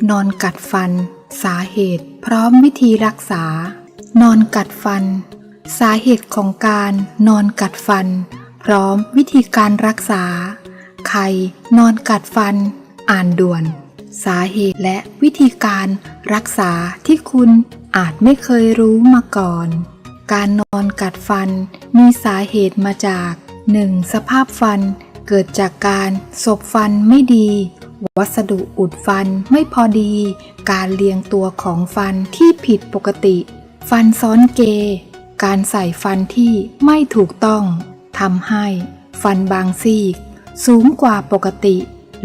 นอนกัดฟันสาเหตุพร้อมวิธีรักษานอนกัดฟันสาเหตุของการนอนกัดฟันพร้อมวิธีการรักษาใครนอนกัดฟันอ่านด่วนสาเหตุและวิธีการรักษาที่คุณอาจไม่เคยรู้มาก่อนการนอนกัดฟันมีสาเหตุมาจาก 1. สภาพฟันเกิดจากการสบฟันไม่ดีวัสดุอุดฟันไม่พอดีการเรียงตัวของฟันที่ผิดปกติฟันซ้อนเกยการใส่ฟันที่ไม่ถูกต้องทำให้ฟันบางซี่สูงกว่าปกติ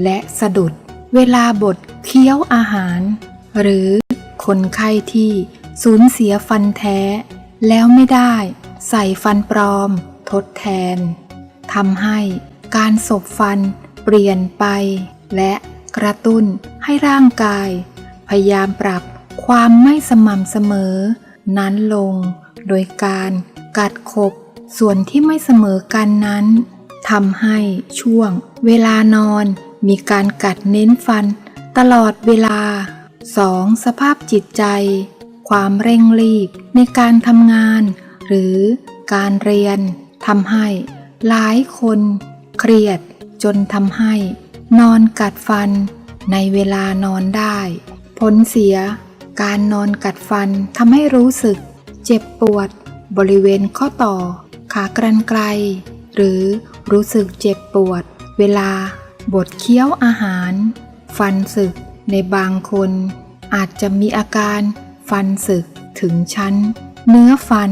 และสะดุดเวลาบดเคี้ยวอาหารหรือคนไข้ที่สูญเสียฟันแท้แล้วไม่ได้ใส่ฟันปลอมทดแทนทำให้การสบฟันเปลี่ยนไปและกระตุ้นให้ร่างกายพยายามปรับความไม่สม่ำเสมอนั้นลงโดยการกัดขบส่วนที่ไม่เสมอกันนั้นทำให้ช่วงเวลานอนมีการกัดเน้นฟันตลอดเวลา 2. สภาพจิตใจความเร่งรีบในการทำงานหรือการเรียนทำให้หลายคนเครียดจนทำให้นอนกัดฟันในเวลานอนได้ผลเสียการนอนกัดฟันทำให้รู้สึกเจ็บปวดบริเวณข้อต่อขากรรไกรหรือรู้สึกเจ็บปวดเวลาบดเคี้ยวอาหารฟันสึกในบางคนอาจจะมีอาการฟันสึกถึงชั้นเนื้อฟัน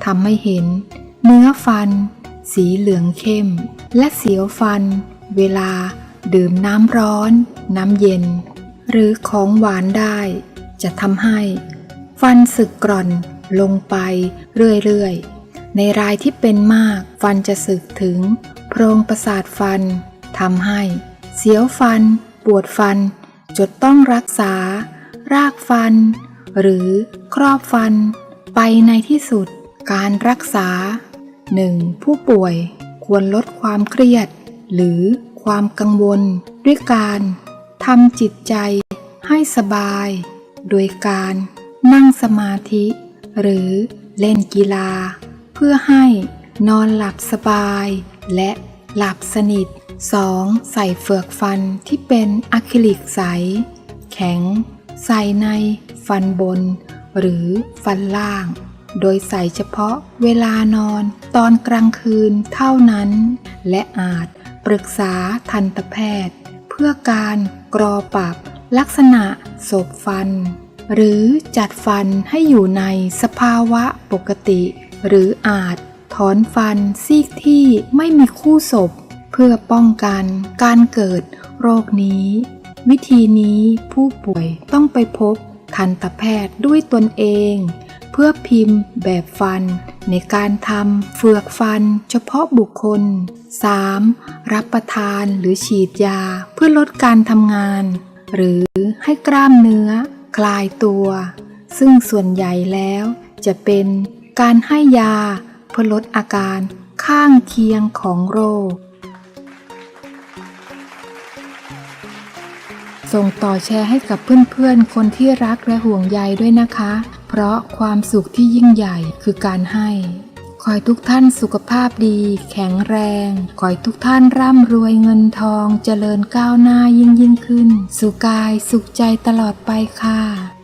ทำให้เห็นเนื้อฟันสีเหลืองเข้มและเสียวฟันเวลาดื่มน้ำร้อนน้ำเย็นหรือของหวานได้จะทำให้ฟันสึกกร่อนลงไปเรื่อยๆในรายที่เป็นมากฟันจะสึกถึงโพรงประสาทฟันทำให้เสียวฟันปวดฟันจนต้องรักษารากฟันหรือครอบฟันไปในที่สุดการรักษา 1. ผู้ป่วยควรลดความเครียดหรือความกังวลด้วยการทำจิตใจให้สบายโดยการนั่งสมาธิหรือเล่นกีฬาเพื่อให้นอนหลับสบายและหลับสนิท 2. ใส่เฟือกฟันที่เป็นอะคริลิกใสแข็งใส่ในฟันบนหรือฟันล่างโดยใส่เฉพาะเวลานอนตอนกลางคืนเท่านั้นและอาจปรึกษาทันตแพทย์เพื่อการกรอปรับลักษณะศพฟันหรือจัดฟันให้อยู่ในสภาวะปกติหรืออาจถอนฟันซีกที่ไม่มีคู่ศพเพื่อป้องกันการเกิดโรคนี้วิธีนี้ผู้ป่วยต้องไปพบทันตแพทย์ด้วยตนเองเพื่อพิมพ์แบบฟันในการทำเฟือกฟันเฉพาะบุคคล 3. รับประทานหรือฉีดยาเพื่อลดการทำงานหรือให้กล้ามเนื้อคลายตัวซึ่งส่วนใหญ่แล้วจะเป็นการให้ยาเพื่อลดอาการข้างเคียงของโรคส่งต่อแชร์ให้กับเพื่อนๆคนที่รักและห่วงใยด้วยนะคะเพราะความสุขที่ยิ่งใหญ่คือการให้ขอให้ทุกท่านสุขภาพดีแข็งแรงขอให้ทุกท่านร่ำรวยเงินทองเจริญก้าวหน้ายิ่งขึ้นสุขกายสุขใจตลอดไปค่ะ